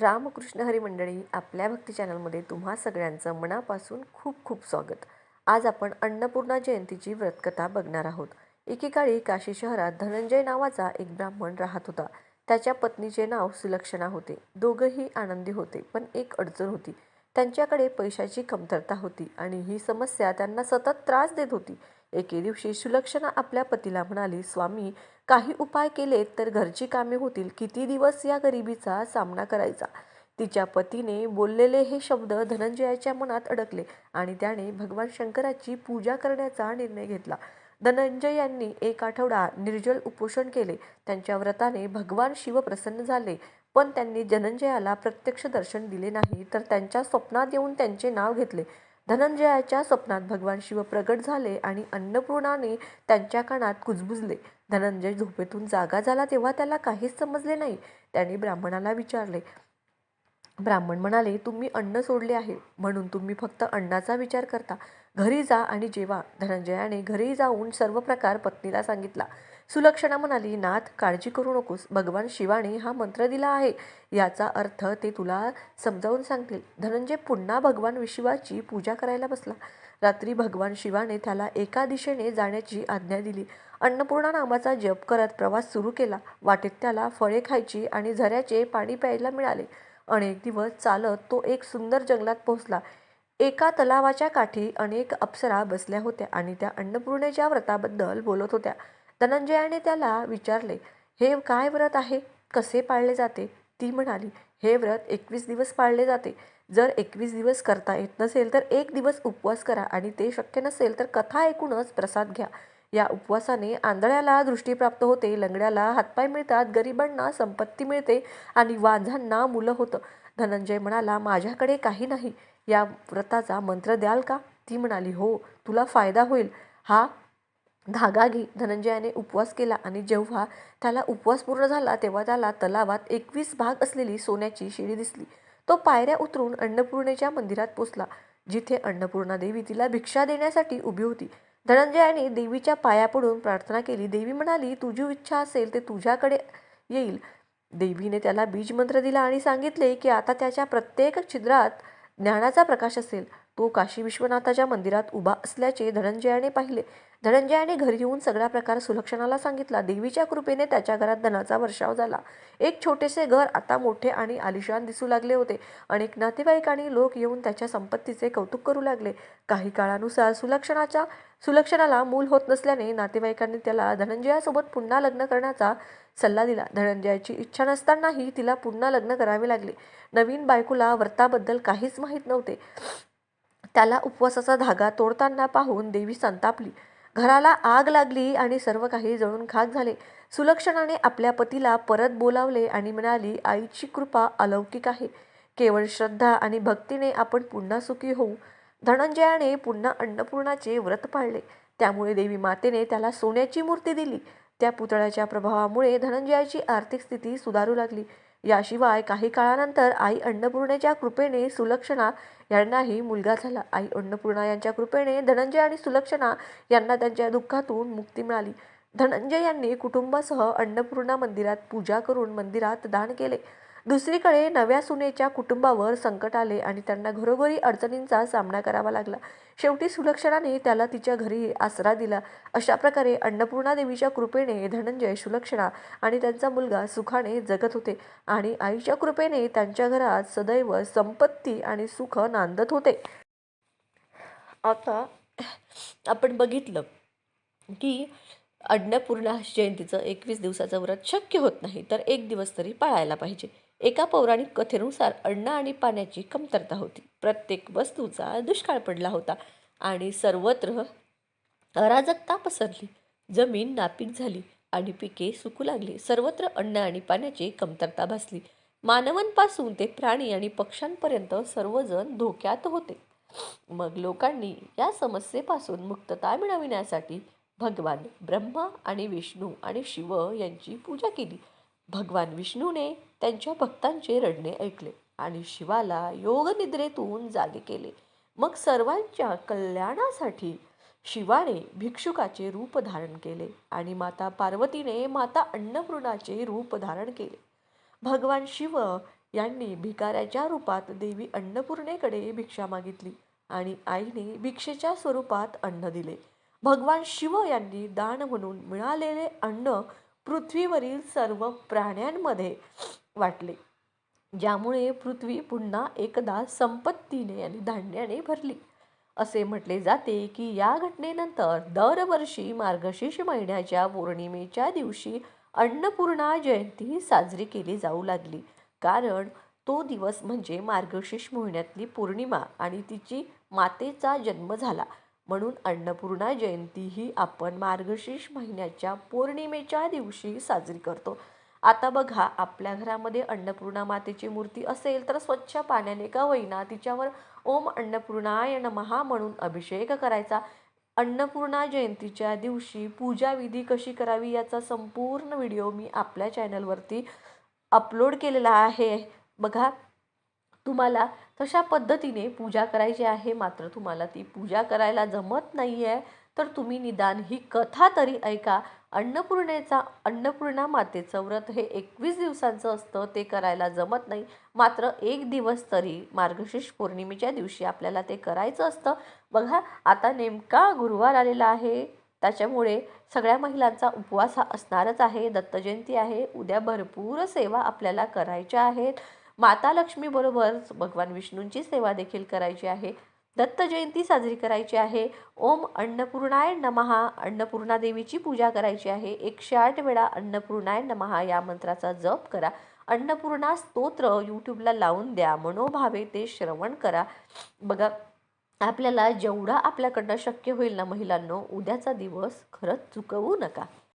रामकृष्ण हरी मंडळी, आपल्या भक्ती चॅनलमध्ये तुम्हा सगळ्यांचं मनापासून खूप खूप स्वागत. आज आपण अन्नपूर्णा जयंतीची व्रतकथा बघणार आहोत. एकेकाळी काशी शहरात धनंजय नावाचा एक ब्राह्मण राहत होता. त्याच्या पत्नीचे नाव सुलक्षणा होते. दोघंही आनंदी होते, पण एक अडचण होती. त्यांच्याकडे पैशाची कमतरता होती आणि ही समस्या त्यांना सतत त्रास देत होती. एके दिवशी सुलक्षणा आपल्या पतीला म्हणाली, स्वामी, काही उपाय केलेत तर घरची कामे होतील. किती दिवस या गरिबीचा सामना करायचा. तिच्या पतीने बोललेले हे शब्द धनंजयाच्या मनात अडकले आणि त्याने भगवान शंकराची पूजा करण्याचा निर्णय घेतला. धनंजय यांनी एक आठवडा निर्जल उपोषण केले. त्यांच्या व्रताने भगवान शिव प्रसन्न झाले, पण त्यांनी धनंजयाला प्रत्यक्ष दर्शन दिले नाही, तर त्यांच्या स्वप्नात येऊन त्यांचे नाव घेतले. धनंजयाच्या स्वप्नात भगवान शिव प्रगट झाले आणि अन्नपूर्णाने त्यांच्या कानात कुजबुजले. धनंजय झोपेतून जागा झाला तेव्हा त्याला काहीच समजले नाही. त्याने ब्राह्मणाला विचारले. ब्राह्मण म्हणाले, तुम्ही अन्न सोडले आहे म्हणून तुम्ही फक्त अन्नाचा विचार करता. घरी जा आणि जेवा. धनंजयाने घरी जाऊन सर्व प्रकार पत्नीला सांगितला. सुलक्षणा म्हणाली, नाथ, काळजी करू नकोस. भगवान शिवाने हा मंत्र दिला आहे. याचा अर्थ ते तुला समजावून सांगतील. धनंजय पुन्हा भगवान शिवाची पूजा करायला बसला. रात्री भगवान शिवाने त्याला एका दिशेने जाण्याची आज्ञा दिली. अन्नपूर्णा नावाचा जप करत प्रवास सुरू केला. वाटेत त्याला फळे खायची आणि झऱ्याचे पाणी प्यायला मिळाले. अनेक दिवस चालत तो एक सुंदर जंगलात पोहोचला. एका तलावाच्या काठी अनेक अप्सरा बसल्या होत्या आणि त्या अन्नपूर्णेच्या व्रताबद्दल बोलत होत्या. धनंजयाने त्याला विचारले, हे काय व्रत आहे? कसे पाळले जाते? ती म्हणाली, हे व्रत 21 दिवस पाळले जाते. जर 21 दिवस करता येत नसेल तर 1 दिवस उपवास करा आणि ते शक्य नसेल तर कथा ऐकूनच प्रसाद घ्या. या उपवासाने आंधळ्याला दृष्टी प्राप्त होते, लंगड्याला हातपाय मिळतात, गरिबांना संपत्ती मिळते आणि वांझांना मुलं होतं. धनंजय म्हणाला, माझ्याकडे काही नाही. या व्रताचा मंत्र द्याल का? ती म्हणाली, हो, तुला फायदा होईल. हा धागा घे. धनंजयाने उपवास केला आणि जेव्हा त्याला उपवास पूर्ण झाला तेव्हा त्याला तलावात 21 भाग असलेली सोन्याची शिडी दिसली. तो पायऱ्या उतरून अन्नपूर्णेच्या मंदिरात पोचला, जिथे अन्नपूर्णा देवी तिला भिक्षा देण्यासाठी उभी होती. धनंजयाने देवीच्या पाया पडून प्रार्थना केली. देवी म्हणाली, तुझी इच्छा असेल ते तुझ्याकडे येईल. देवीने त्याला बीज मंत्र दिला आणि सांगितले की आता त्याच्या प्रत्येक छिद्रात ज्ञानाचा प्रकाश असेल. तो काशी विश्वनाथाच्या मंदिरात उभा असल्याचे धनंजयाने पाहिले. धनंजयाने घरी येऊन सगळा प्रकार सुलक्षणाला सांगितला. देवीच्या कृपेने त्याच्या घरात धनाचा वर्षाव झाला. एक छोटेसे घर आता मोठे आणि आलिशान दिसू लागले होते. अनेक नातेवाईक आणि लोक येऊन त्याच्या संपत्तीचे कौतुक करू लागले. काही काळानुसार सुलक्षणाला मूल होत नसल्याने नातेवाईकांनी त्याला धनंजयासोबत पुन्हा लग्न करण्याचा सल्ला दिला. धनंजयाची इच्छा नसतानाही तिला पुन्हा लग्न करावे लागले. नवीन बायकोला व्रताबद्दल काहीच माहीत नव्हते. त्याला उपवासाचा धागा तोडताना पाहून देवी संतापली. घराला आग लागली आणि सर्व काही जळून खाक झाले. सुलक्षणाने आपल्या पतीला परत बोलावले आणि म्हणाली, आईची कृपा अलौकिक आहे. केवळ श्रद्धा आणि भक्तीने आपण पुन्हा सुखी होऊ. धनंजयाने पुन्हा अन्नपूर्णाचे व्रत पाळले. त्यामुळे देवी मातेने त्याला सोन्याची मूर्ती दिली. त्या पुतळ्याच्या प्रभावामुळे धनंजयाची आर्थिक स्थिती सुधारू लागली. याशिवाय काही काळानंतर आई अन्नपूर्णेच्या कृपेने सुलक्षणा यांनाही मुलगा झाला. आई अन्नपूर्णा यांच्या कृपेने धनंजय आणि सुलक्षणा यांना त्यांच्या दुःखातून मुक्ती मिळाली. धनंजय यांनी कुटुंबासह अन्नपूर्णा मंदिरात पूजा करून मंदिरात दान केले. दुसरीकडे नव्या सुनेच्या कुटुंबावर संकट आले आणि त्यांना घरोघरी अडचणींचा सामना करावा लागला. शेवटी सुलक्षणाने त्याला तिच्या घरी आसरा दिला. अशा प्रकारे अन्नपूर्णा देवीच्या कृपेने धनंजय, सुलक्षणा आणि त्यांचा मुलगा सुखाने जगत होते आणि आईच्या कृपेने त्यांच्या घरात सदैव संपत्ती आणि सुख नांदत होते. आता आपण बघितलं की अन्नपूर्णा जयंतीचं 21 दिवसाचं व्रत शक्य होत नाही, तर 1 दिवस तरी पाळायला पाहिजे. एका पौराणिक कथेनुसार अन्न आणि पाण्याची कमतरता होती. प्रत्येक वस्तूचा दुष्काळ पडला होता आणि सर्वत्र अराजकता पसरली. जमीन नापीक झाली आणि पिके सुकू लागली. सर्वत्र अन्न आणि पाण्याची कमतरता भासली. मानवांपासून ते प्राणी आणि पक्ष्यांपर्यंत सर्वजण धोक्यात होते. मग लोकांनी या समस्येपासून मुक्तता मिळविण्यासाठी भगवान ब्रह्मा आणि विष्णू आणि शिव यांची पूजा केली. भगवान विष्णूने त्यांच्या भक्तांचे रडणे ऐकले आणि शिवाला योगनिद्रेतून जागे केले. मग सर्वांच्या कल्याणासाठी शिवाने भिक्षुकाचे रूप धारण केले आणि माता पार्वतीने माता अन्नपूर्णाचे रूप धारण केले. भगवान शिव यांनी भिकाऱ्याच्या रूपात देवी अन्नपूर्णेकडे भिक्षा मागितली आणि आईने भिक्षेच्या स्वरूपात अन्न दिले. भगवान शिव यांनी दान म्हणून मिळालेले अन्न पृथ्वीवरील सर्व प्राण्यांमध्ये वाटले, ज्यामुळे पृथ्वी पुन्हा एकदा संपत्तीने आणि धान्याने भरली. असे म्हटले जाते की या घटनेनंतर दरवर्षी मार्गशीर्ष महिन्याच्या पौर्णिमेच्या दिवशी अन्नपूर्णा जयंती साजरी केली जाऊ लागली, कारण तो दिवस म्हणजे मार्गशीर्ष महिन्यातली पौर्णिमा आणि तिची मातेचा जन्म झाला. म्हणून अन्नपूर्णा जयंती ही आपण मार्गशीर्ष महिन्याच्या पौर्णिमेच्या दिवशी साजरी करतो. आता बघा, आपल्या घरामध्ये अन्नपूर्णा मातेची मूर्ती असेल तर स्वच्छ पाण्याने का होईना तिच्यावर ओम अन्नपूर्णाय नमः म्हणून अभिषेक करायचा. अन्नपूर्णा जयंतीच्या दिवशी पूजा विधी कशी करावी याचा संपूर्ण व्हिडिओ मी आपल्या चॅनलवरती अपलोड केलेला आहे. बघा, तुम्हाला तशा पद्धतीने पूजा करायची आहे, मात्र तुम्हाला ती पूजा करायला जमत नाही आहे तर तुम्ही निदान ही कथा तरी ऐका. अन्नपूर्णा मातेचं व्रत हे 21 दिवसांचं असतं, ते करायला जमत नाही, मात्र एक दिवस तरी मार्गशीर्ष पौर्णिमेच्या दिवशी आपल्याला ते करायचं असतं. बघा, आता नेमका गुरुवार आलेला आहे, त्याच्यामुळे सगळ्या महिलांचा उपवास हा असणारच आहे. दत्तजयंती आहे, उद्या भरपूर सेवा आपल्याला करायच्या आहेत. माता लक्ष्मीबरोबर भगवान विष्णूंची सेवा देखील करायची आहे. दत्त जयंती साजरी करायची आहे. ओम अन्नपूर्णाय नमः, अन्नपूर्णा देवीची पूजा करायची आहे. 108 वेळा अन्नपूर्णाय नमः या मंत्राचा जप करा. अन्नपूर्णा स्तोत्र यूट्यूबला लावून द्या, मनोभावे ते श्रवण करा. बघा, आपल्याला जेवढा आपल्याकडनं शक्य होईल ना महिलांनो, उद्याचा दिवस खरंच चुकवू नका.